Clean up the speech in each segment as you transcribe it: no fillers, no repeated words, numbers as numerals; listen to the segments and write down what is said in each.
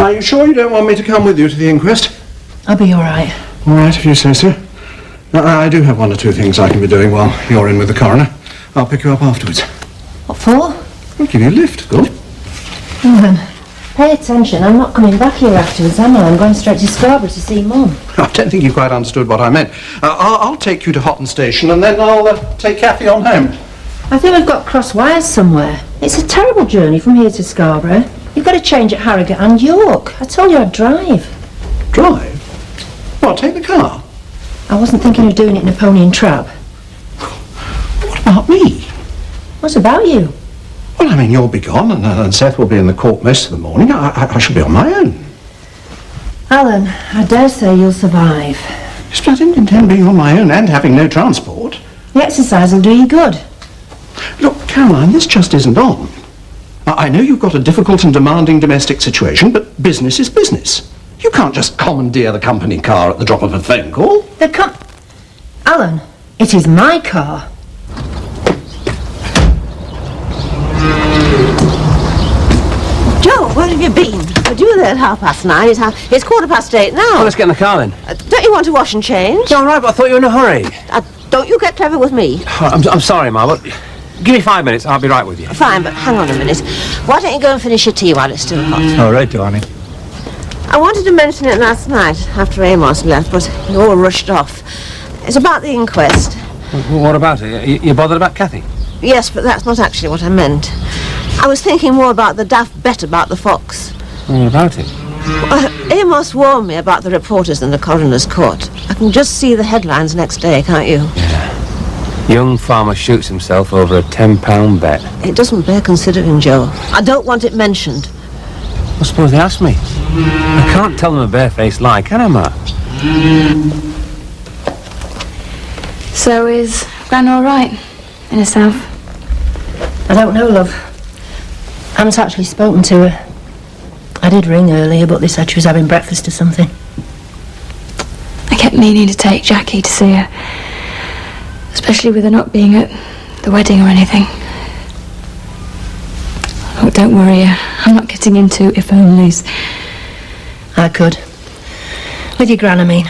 Are you sure you don't want me to come with you to the inquest? I'll be all right. All right, if you say so. I do have one or two things I can be doing while you're in with the coroner. I'll pick you up afterwards. What for? I'll give you a lift, good. Then, pay attention. I'm not coming back here afterwards, am I? I'm going straight to Scarborough to see Mum. I don't think you quite understood what I meant. I'll take you to Hotton Station and then I'll take Kathy on home. I think we've got cross wires somewhere. It's a terrible journey from here to Scarborough. You've got to change at Harrogate and York. I told you I'd drive. Drive? What, take the car? I wasn't thinking of doing it in a pony and trap. What about me? What's about you? Well, I mean, you'll be gone and Seth will be in the court most of the morning. I shall be on my own. Alan, I dare say you'll survive. Yes, but I didn't intend being on my own and having no transport. The exercise will do you good. Look, Caroline, this just isn't on. I know you've got a difficult and demanding domestic situation, but business is business. You can't just commandeer the company car at the drop of a phone call. Alan, it is my car. Joe, where have you been? You were there at 9:30. It's 8:15 now. Well, let's get in the car then. Don't you want to wash and change? Yeah, all right, but I thought you were in a hurry. Don't you get clever with me. Oh, I'm sorry, Ma, but give me 5 minutes. I'll be right with you. Fine, but hang on a minute. Why don't you go and finish your tea while it's still hot? All right, darling. I wanted to mention it last night after Amos left, but you all rushed off. It's about the inquest. What about it? You bothered about Kathy? Yes, but that's not actually what I meant. I was thinking more about the daft bet about the fox. What about it? Amos warned me about the reporters in the coroner's court. I can just see the headlines next day, can't you? Yeah. Young farmer shoots himself over a £10 bet. It doesn't bear considering, Joe. I don't want it mentioned. I suppose they asked me. I can't tell them a barefaced lie, can I, Ma? So is Gran all right in herself? I don't know, love. I haven't actually spoken to her. I did ring earlier, but they said she was having breakfast or something. I kept meaning to take Jackie to see her, especially with her not being at the wedding or anything. Oh, don't worry, I'm not getting into if-onlys. I could. With your gran, I mean.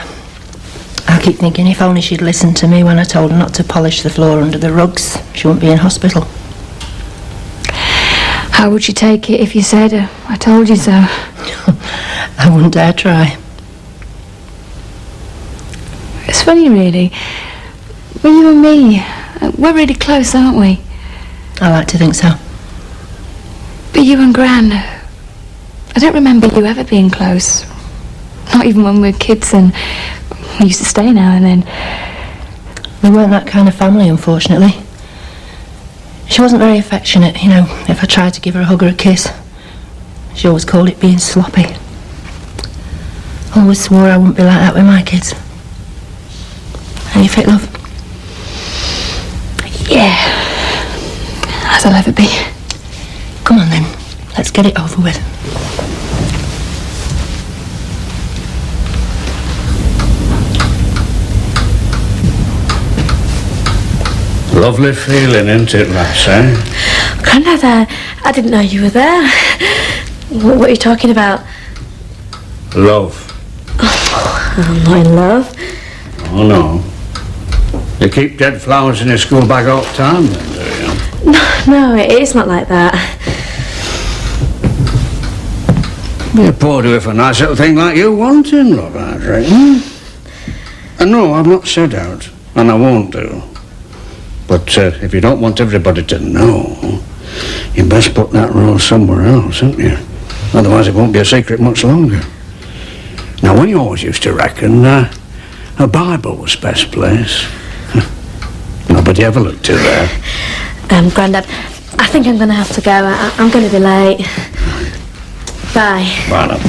I keep thinking if only she'd listened to me when I told her not to polish the floor under the rugs, she wouldn't be in hospital. How would she take it if you said, I told you so? I wouldn't dare try. It's funny, really. Well, you and me, we're really close, aren't we? I like to think so. But you and Gran, I don't remember you ever being close. Not even when we were kids, and we used to stay now and then. We weren't that kind of family, unfortunately. She wasn't very affectionate, you know, if I tried to give her a hug or a kiss. She always called it being sloppy. Always swore I wouldn't be like that with my kids. Are you fit, love? Yeah, as I'll ever be. Come on then, let's get it over with. Lovely feeling, isn't it, lass, eh? Grandad, I didn't know you were there. What are you talking about? Love. Oh, I'm not in love. Oh, no. You keep dead flowers in your school bag all the time, then, do you? No, it's not like that. Be a poor do if a nice little thing like you wanting, love, I reckon. And no, I've not said out, and I won't do. But if you don't want everybody to know, you best put that rose somewhere else, haven't you? Otherwise it won't be a secret much longer. Now, we always used to reckon a Bible was best place. Nobody ever looked to there. Grandad, I think I'm going to have to go. I'm going to be late. Bye. Bye, love.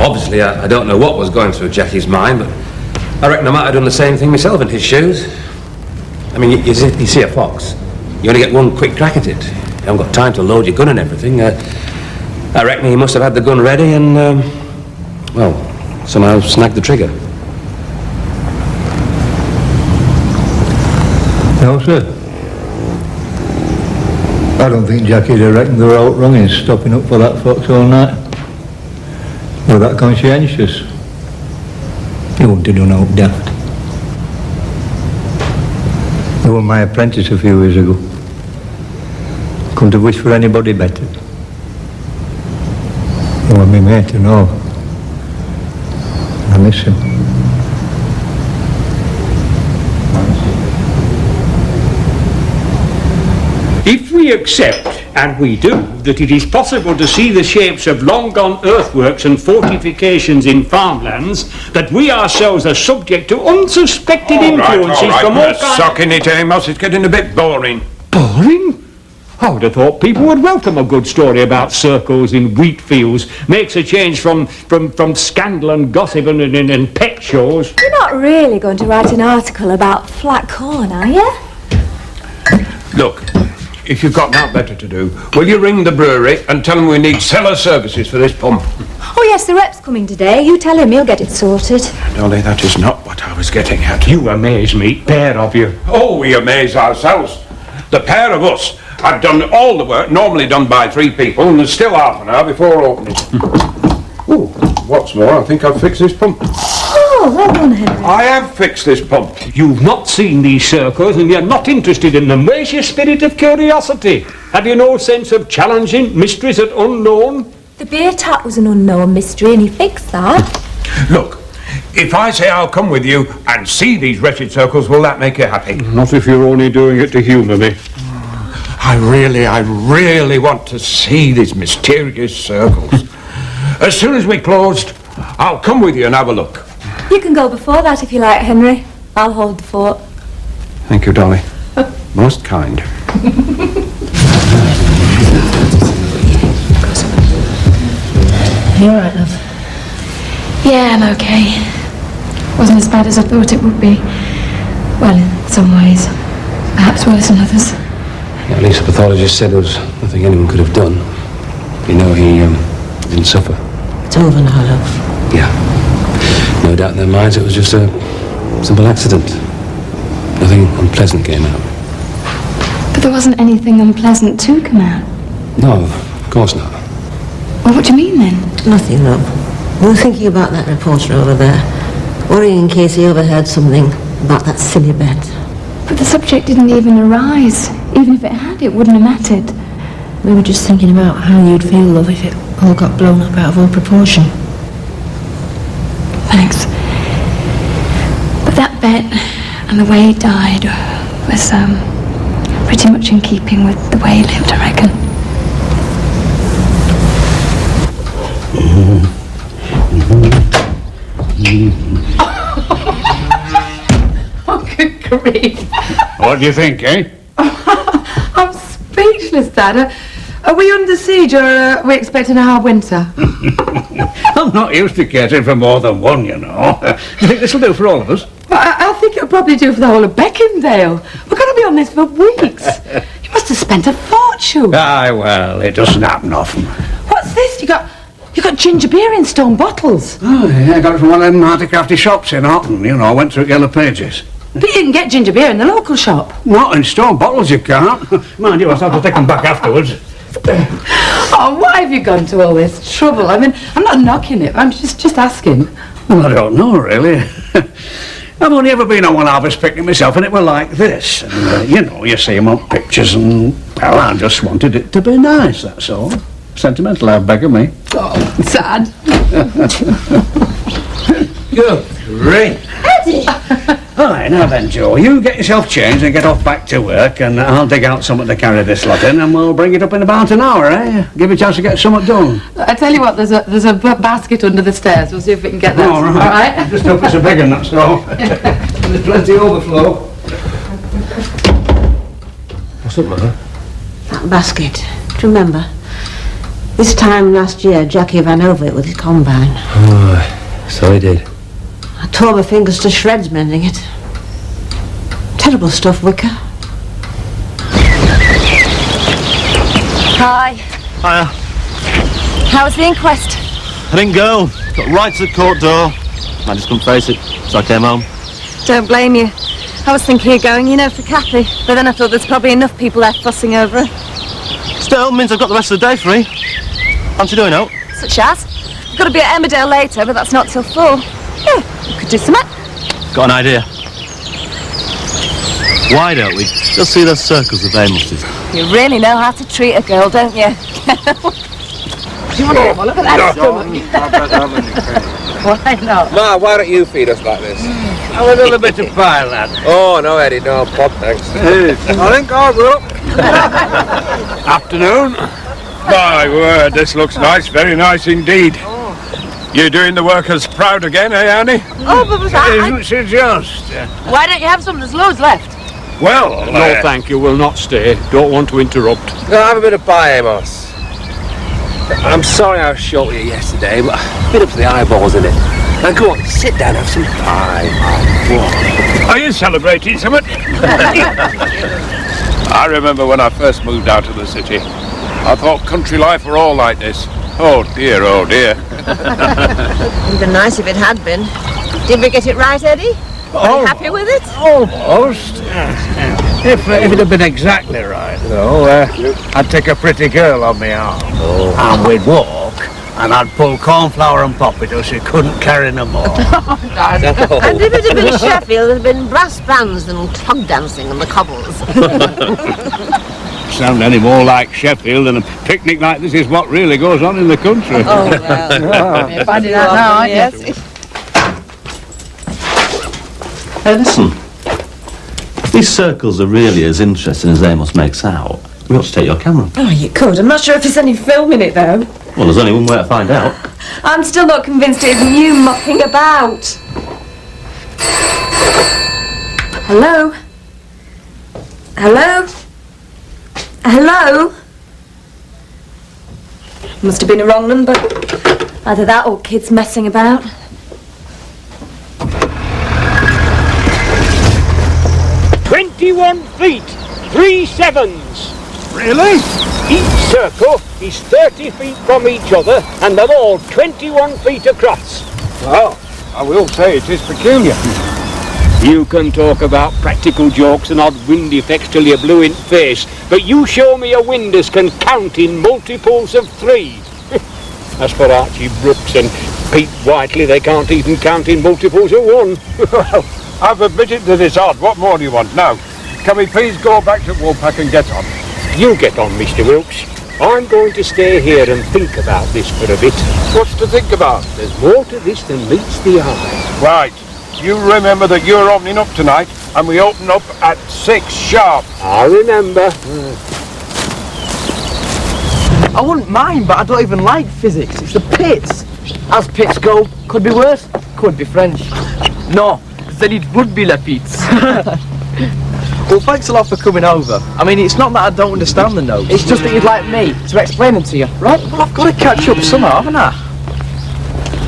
Obviously, I don't know what was going through Jackie's mind, but I reckon I might have done the same thing myself in his shoes. I mean, you see a fox, you only get one quick crack at it. You haven't got time to load your gun and everything. I reckon he must have had the gun ready and, well, somehow snagged the trigger. No, sir. I don't think Jackie'd have reckoned they were out wrong in stopping up for that fox all night. They were that conscientious. He wouldn't have done out daft. They were my apprentice a few years ago. Couldn't have wished for anybody better. He was my mate and all. I miss him. If we accept, and we do, that it is possible to see the shapes of long-gone earthworks and fortifications in farmlands, that we ourselves are subject to unsuspected influences from all kinds... Sucking it, Amos. It's getting a bit boring. Boring? I would have thought people would welcome a good story about circles in wheat fields. Makes a change from scandal and gossip and pet shows. You're not really going to write an article about flat corn, are you? Look, if you've got naught better to do, will you ring the brewery and tell them we need cellar services for this pump? Oh, yes, the rep's coming today. You tell him, he'll get it sorted. Dolly, that is not what I was getting at. You amaze me, pair of you. Oh, we amaze ourselves. The pair of us have done all the work normally done by 3 people, and there's still half an hour before opening. Oh, what's more, I think I've fixed this pump. Oh, well done, Henry. I have fixed this pump. You've not seen these circles and you're not interested in them. Where's your spirit of curiosity? Have you no sense of challenging mysteries at unknown? The beer tap was an unknown mystery and he fixed that. Look, if I say I'll come with you and see these wretched circles, will that make you happy? Not if you're only doing it to humour me. I really want to see these mysterious circles. As soon as we're closed, I'll come with you and have a look. You can go before that if you like, Henry. I'll hold the fort. Thank you, Dolly. Most kind. You alright, love? Yeah, I'm okay. Wasn't as bad as I thought it would be. Well, in some ways. Perhaps worse than others. Yeah, at least the pathologist said there was nothing anyone could have done. You know, he didn't suffer. It's over now, love. Yeah. No doubt in their minds it was just a simple accident. Nothing unpleasant came out. But there wasn't anything unpleasant to come out. No, of course not. Well, what do you mean, then? Nothing, love. We were thinking about that reporter over there. Worrying in case he overheard something about that silly bet. But the subject didn't even arise. Even if it had, it wouldn't have mattered. We were just thinking about how you'd feel, love, if it all got blown up out of all proportion. Thanks. But that bet and the way he died was pretty much in keeping with the way he lived, I reckon. Oh, good grief. What do you think, eh? I'm speechless, Dad. Are we under siege or are we expecting a hard winter? I'm not used to catering for more than one, you know. Do you think this'll do for all of us? But I think it'll probably do for the whole of Beckendale. We're going to be on this for weeks. You must have spent a fortune. Aye, well, it doesn't happen often. What's this? You got ginger beer in stone bottles. Oh, yeah, I got it from one of them handicrafty shops in Horton, you know. I went through Yellow Pages. But you can get ginger beer in the local shop. Not in stone bottles, you can't. Mind you, I'll have to take them back afterwards. Oh, why have you gone to all this trouble? I mean, I'm not knocking it. I'm just asking. Well, I don't know, really. I've only ever been on one harvest picnic myself, and it were like this. And, you know, you see them on pictures, and, well, I just wanted it to be nice, that's all. Sentimental, I beggar me. Oh, sad. Good grief. Eddie! Aye, now then, Joe, you get yourself changed and get off back to work, and I'll dig out something to carry this lot in, and we'll bring it up in about an hour, eh? Give you a chance to get something done. I tell you what, there's a basket under the stairs. We'll see if we can get that. All right. Just hope it's a big one, that's all. There's plenty overflow. What's up, Mother? That basket. Do you remember? This time last year, Jackie ran over it with his combine. Oh, so he did. I tore my fingers to shreds mending it. Terrible stuff, Wicker. Hi. Hiya. How was the inquest? I didn't go. Got right to the court door. I just couldn't face it, so I came home. Don't blame you. I was thinking of going, you know, for Kathy. But then I thought there's probably enough people there fussing over her. Still, means I've got the rest of the day free. Fancy doing out? Such as? I've got to be at Emmerdale later, but that's not till 4. Yeah, we could do something. Got an idea. Why don't we just see those circles of Amos's? You really know how to treat a girl, don't you? Do you want to have a look at that stomach? Why not? Ma, why don't you feed us like this? Have another bit of pie, lad. Oh, no, Eddie, no, Bob, thanks. I think I will. Afternoon. My word, this looks nice, very nice indeed. You're doing the workers proud again, eh, Annie? Oh, but was Isn't she just? Why don't you have some? There's loads left. Well, No, thank you, we'll not stay. Don't want to interrupt. No, have a bit of pie, Amos. I'm sorry I was short with you yesterday, but I've been up to the eyeballs in it. Now, go on, sit down, have some pie. are you celebrating something? I remember when I first moved out of the city. I thought country life were all like this. Oh dear, oh dear. It'd have been nice if it had been. Did we get it right, Eddie? Are you happy with it? Almost. If it had been exactly right, though, I'd take a pretty girl on my arm. And we'd walk, and I'd pull cornflower and pop it till she couldn't carry no more. And if it had been Sheffield, there'd have been brass bands and clog dancing on the cobbles. Sound any more like Sheffield than a picnic like this is what really goes on in the country. Oh, well. You're finding out now, aren't you? Hey, listen. These circles are really as interesting as Amos makes out. We ought to take your camera. Oh, you could. I'm not sure if there's any film in it, though. Well, there's only one way to find out. I'm still not convinced it isn't you mucking about. Hello? Hello? Hello? Must have been a wrong number. Either that or kids messing about. feet, 3 sevens. Really? Each circle is 30 feet from each other, and they're all 21 feet across. Well, I will say it is peculiar. You can talk about practical jokes and odd wind effects till you're blue in face, but you show me a wind as can count in multiples of 3. As for Archie Brooks and Pete Whiteley, they can't even count in multiples of 1. Well, I've admitted that it's odd. What more do you want? Now, can we please go back to Woolpack and get on? You get on, Mr. Wilkes. I'm going to stay here and think about this for a bit. What's to think about? There's more to this than meets the eye. Right. You remember that you're opening up tonight, and we open up at 6 sharp. I remember. I wouldn't mind, but I don't even like physics. It's the pits. As pits go, could be worse, could be French. No, then it would be La Pits. Well, thanks a lot for coming over. I mean, it's not that I don't understand the notes. It's just that you'd like me to explain them to you, right? Well, I've got to catch up somehow, haven't I?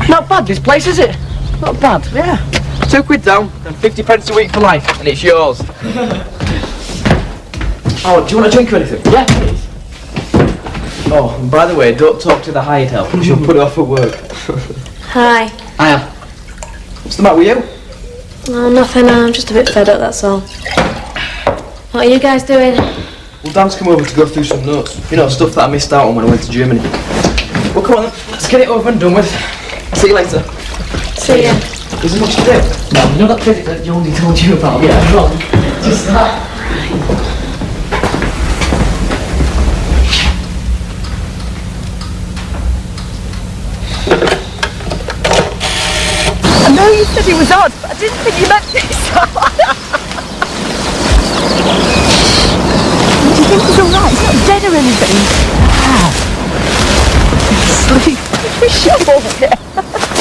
Not bad, this place, is it? Not bad, yeah. £2 down and 50 pence a week for life, and it's yours. Oh, do you want a drink or anything? Yeah, please. Oh, and by the way, don't talk to the hired help. She'll put it off for work. Hi. Hiya. What's the matter with you? Oh, nothing. I'm just a bit fed up, that's all. What are you guys doing? Well, Dan's come over to go through some notes. You know, stuff that I missed out on when I went to Germany. Well, come on then. Let's get it over and done with. See you later. See ya. Is there much to do? No, you know that visit that Jonesy told you about? Yeah, wrong. Just that. I know you said it was odd, but I didn't think you meant this odd. Do you think it's alright? It's not dead or anything. Ah. Sleep. We sure, yeah.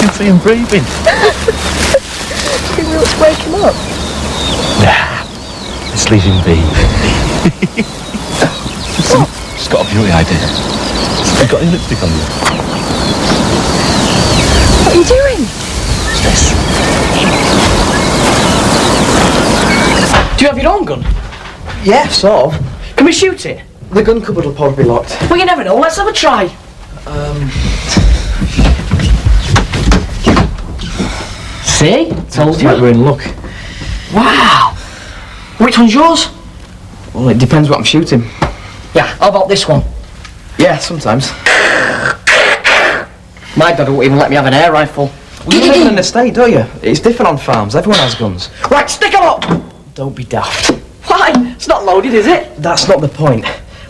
You can see him breathing. Do you think we'll wake him up? Nah, it's leaving be. Just got a beauty idea. You've got any lipstick on you? What are you doing? What's this? Do you have your own gun? Yeah, sort of. Can we shoot it? The gun cupboard will probably be locked. Well, you never know. Let's have a try. See? Told you. Like we're in luck. Wow. Which one's yours? Well, it depends what I'm shooting. Yeah, how about this one? Yeah, sometimes. My dad won't even let me have an air rifle. Well, you live in an estate, don't you? It's different on farms. Everyone has guns. Right, stick 'em up! Don't be daft. Why? It's not loaded, is it? That's not the point.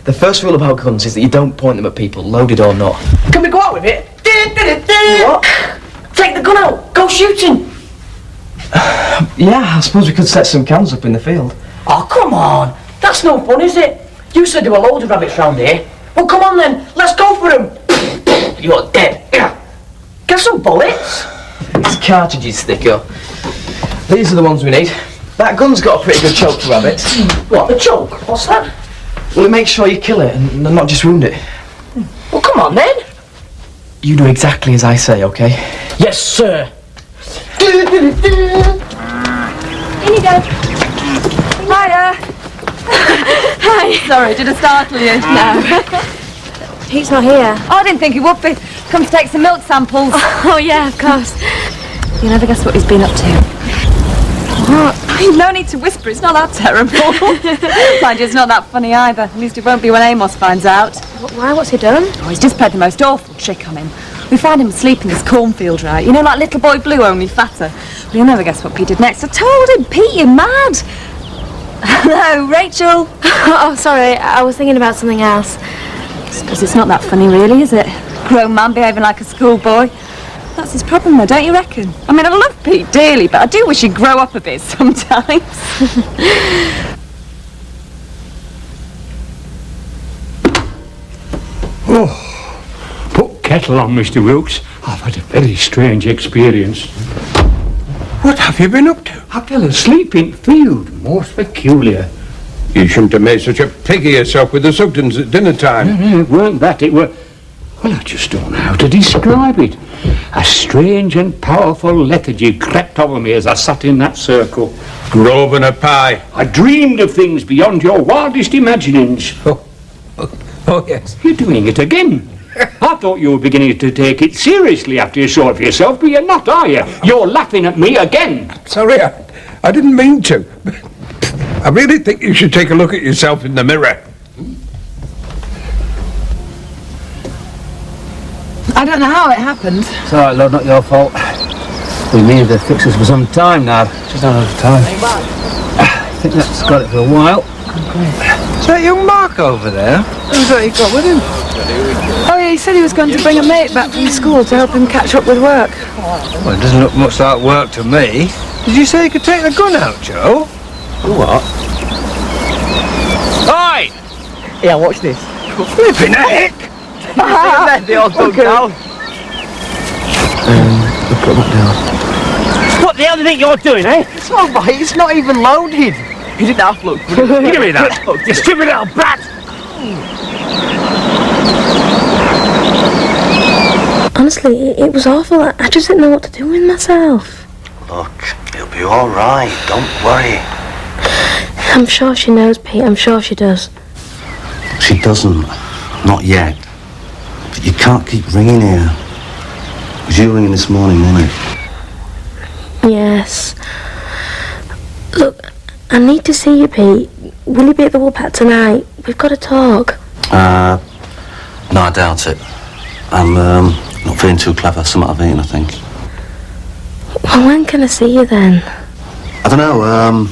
The first rule about guns is that you don't point them at people, loaded or not. Can we go out with it? What? Take the gun out. Go shooting. Yeah, I suppose we could set some cans up in the field. Oh, come on. That's no fun, is it? You said there were loads of rabbits round here. Well, come on then. Let's go for them. You're dead. Get some bullets. It's cartridges, Sticker. These are the ones we need. That gun's got a pretty good choke for rabbits. What, the choke? What's that? Well, it makes sure you kill it and not just wound it. Well, come on then. You do exactly as I say, okay? Yes, sir. In you go. Hiya. Hi. Sorry, did I startle you? No. Pete's not here. Oh, I didn't think he would be. Come to take some milk samples. Oh, yeah, of course. You'll never guess what he's been up to. What? No need to whisper, it's not that terrible. Mind you, it's not that funny either. At least it won't be when Amos finds out. Why? What's he done? Oh, he's just played the most awful trick on him. We found him asleep in this cornfield, right? You know, like Little Boy Blue, only fatter. Well, you'll never guess what Pete did next. I told him, Pete, you're mad. Hello, Rachel. Oh, sorry, I was thinking about something else. I suppose it's not that funny, really, is it? Grown man behaving like a schoolboy. That's his problem, though, don't you reckon? I mean, I love Pete dearly, but I do wish he'd grow up a bit sometimes. Oh, put kettle on, Mr. Wilkes. I've had a very strange experience. What have you been up to? I fell asleep in field, most peculiar. You shouldn't have made such a pig of yourself with the Sugdens at dinner time. No, it weren't that, it were... Well, I just don't know how to describe it. A strange and powerful lethargy crept over me as I sat in that circle. Grove and a pie. I dreamed of things beyond your wildest imaginings. Oh, yes. You're doing it again. I thought you were beginning to take it seriously after you saw it for yourself, but you're not, are you? You're laughing at me again. Sorry, I didn't mean to. I really think you should take a look at yourself in the mirror. I don't know how it happened. It's all right, love, not your fault. We needed to fix this for some time now. Just not enough time. I think that's got it for a while. Is that young Mark over there? Who's that you got with him? Oh, yeah, he said he was going to bring a mate back from school to help him catch up with work. Well, it doesn't look much like work to me. Did you say you could take the gun out, Joe? What? Oi! Yeah, watch this. Flipping heck! They all dug down. Put that down. What the hell do you think you're doing, eh? It's all right, it's not even loaded. You didn't have to look. Give me that, you stupid little brat! Honestly, it was awful. I just didn't know what to do with myself. Look, it'll be all right. Don't worry. I'm sure she knows, Pete. I'm sure she does. She doesn't. Not yet. But you can't keep ringing here. It was you ringing this morning, wasn't it? Yes. Look, I need to see you, Pete. Will you be at the Woolpack tonight? We've got to talk. No, I doubt it. I'm not feeling too clever. Something I've eaten, I think. Well, when can I see you then? I don't know.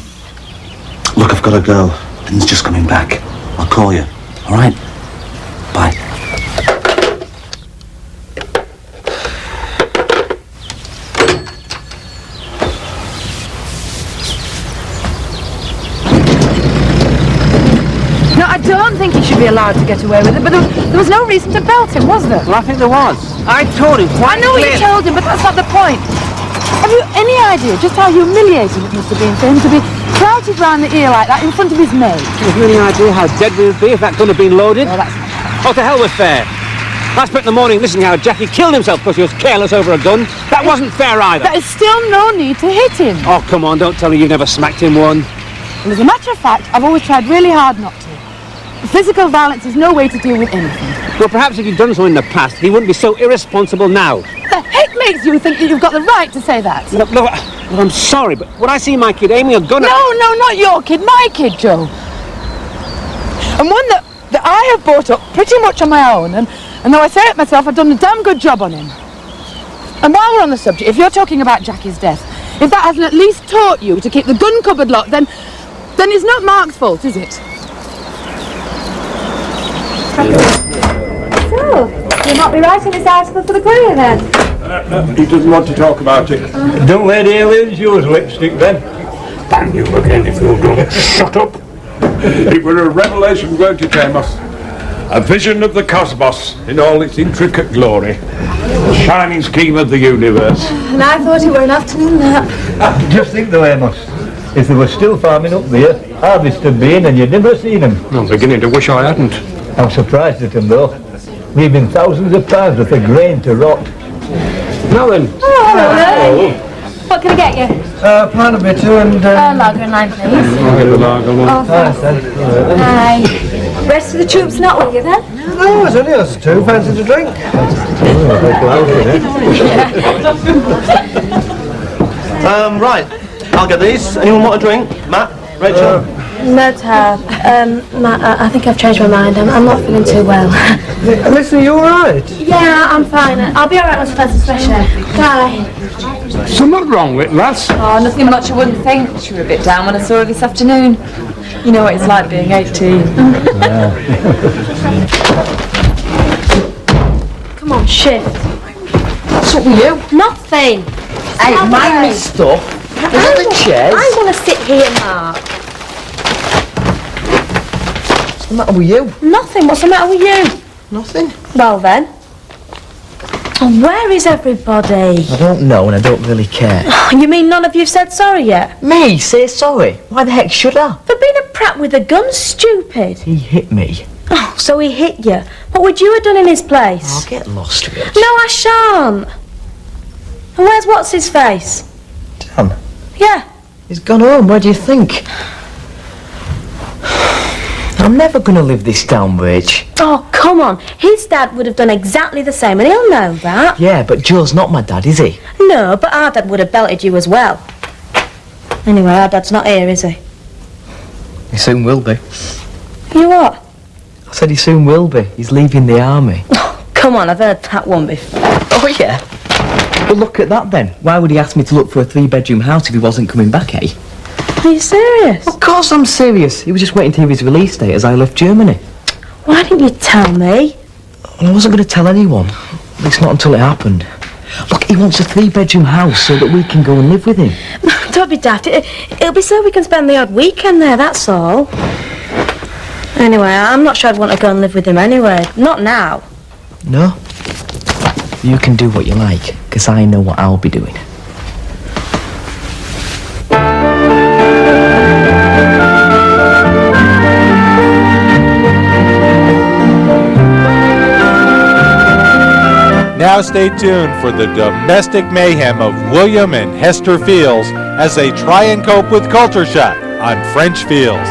Look, I've got to go. Lynn's just coming back. I'll call you. All right? Bye. No, I don't think he should be allowed to get away with it, but there was no reason to belt him, was there? Well, I think there was. I told him quite I know what you told him, but that's not the point. Have you any idea just how humiliating it must have been for him to be crouched round the ear like that in front of his mate? Have you any idea how dead we would be if that gun had been loaded? Oh, that's... Oh, to hell with fair. I spent the morning listening how Jackie killed himself because he was careless over a gun. That wasn't fair either. There is still no need to hit him. Oh, come on, don't tell me you've never smacked him one. Well, as a matter of fact, I've always tried really hard not to. Physical violence is no way to deal with anything. Well, perhaps if you'd done so in the past, he wouldn't be so irresponsible now. The heck makes you think that you've got the right to say that? Look, I'm sorry, but when I see my kid aiming a gun at... No, not your kid, my kid, Joe. And one that that I have brought up pretty much on my own, and though I say it myself, I've done a damn good job on him. And while we're on the subject, if you're talking about Jackie's death, if that hasn't at least taught you to keep the gun cupboard locked, then it's not Mark's fault, is it? So, you might be writing this article for the Courier then? He doesn't want to talk about it. Don't let aliens use lipstick then. Damn you again if you don't shut up. It were a revelation, weren't it, Amos? A vision of the cosmos in all its intricate glory. The shining scheme of the universe. And I thought it were an afternoon nap. Just think though, Amos, if they were still farming up there, harvest had been and you'd never seen them. I'm beginning to wish I hadn't. I'm surprised at them though, leaving thousands of pounds worth of grain to rot. Now then. Oh, hello. What can I get you? Pint of bitter and... Lager and lime, please. I'll get the lager one. Oh, thanks. Hi. Rest of the troops not with you then? No, it's only us two. Fancy to drink? Right. I'll get these. Anyone want a drink? Matt? Rachel? No, Tab. Matt, I think I've changed my mind. I'm not feeling too well. Listen, are you alright? Yeah, I'm fine. I'll be alright once I've had some fresh air. Bye. Something wrong with lass? Oh, nothing much I wouldn't think. She was a bit down when I saw her this afternoon. You know what it's like being 18. Come on, shift. What's up with you? Nothing. Hey, mind me stuff. Is it the chairs? I want to sit here, Mark. What's the matter with you? Nothing. What's the matter with you? Nothing. Well then. And where is everybody? I don't know and I don't really care. You mean none of you've said sorry yet? Me? Say sorry? Why the heck should I? For being a prat with a gun, stupid. He hit me. Oh, so he hit you. What would you have done in his place? I'll get lost, Rich. No, I shan't. And where's what's his face? Dan? Yeah. He's gone home. Where do you think? I'm never gonna live this down, Rich. Oh, come on. His dad would have done exactly the same, and he'll know that. Yeah, but Joe's not my dad, is he? No, but our dad would have belted you as well. Anyway, our dad's not here, is he? He soon will be. You what? I said he soon will be. He's leaving the army. Oh, come on, I've heard that one before. Oh, yeah? Well, look at that then. Why would he ask me to look for a 3-bedroom house if he wasn't coming back, eh? Are you serious? Of course I'm serious. He was just waiting to hear his release date as I left Germany. Why didn't you tell me? Well, I wasn't going to tell anyone. At least not until it happened. Look, he wants a 3-bedroom house so that we can go and live with him. Don't be daft. It'll be so we can spend the odd weekend there, that's all. Anyway, I'm not sure I'd want to go and live with him anyway. Not now. No? You can do what you like, because I know what I'll be doing. Now stay tuned for the domestic mayhem of William and Hester Fields as they try and cope with culture shock on French Fields.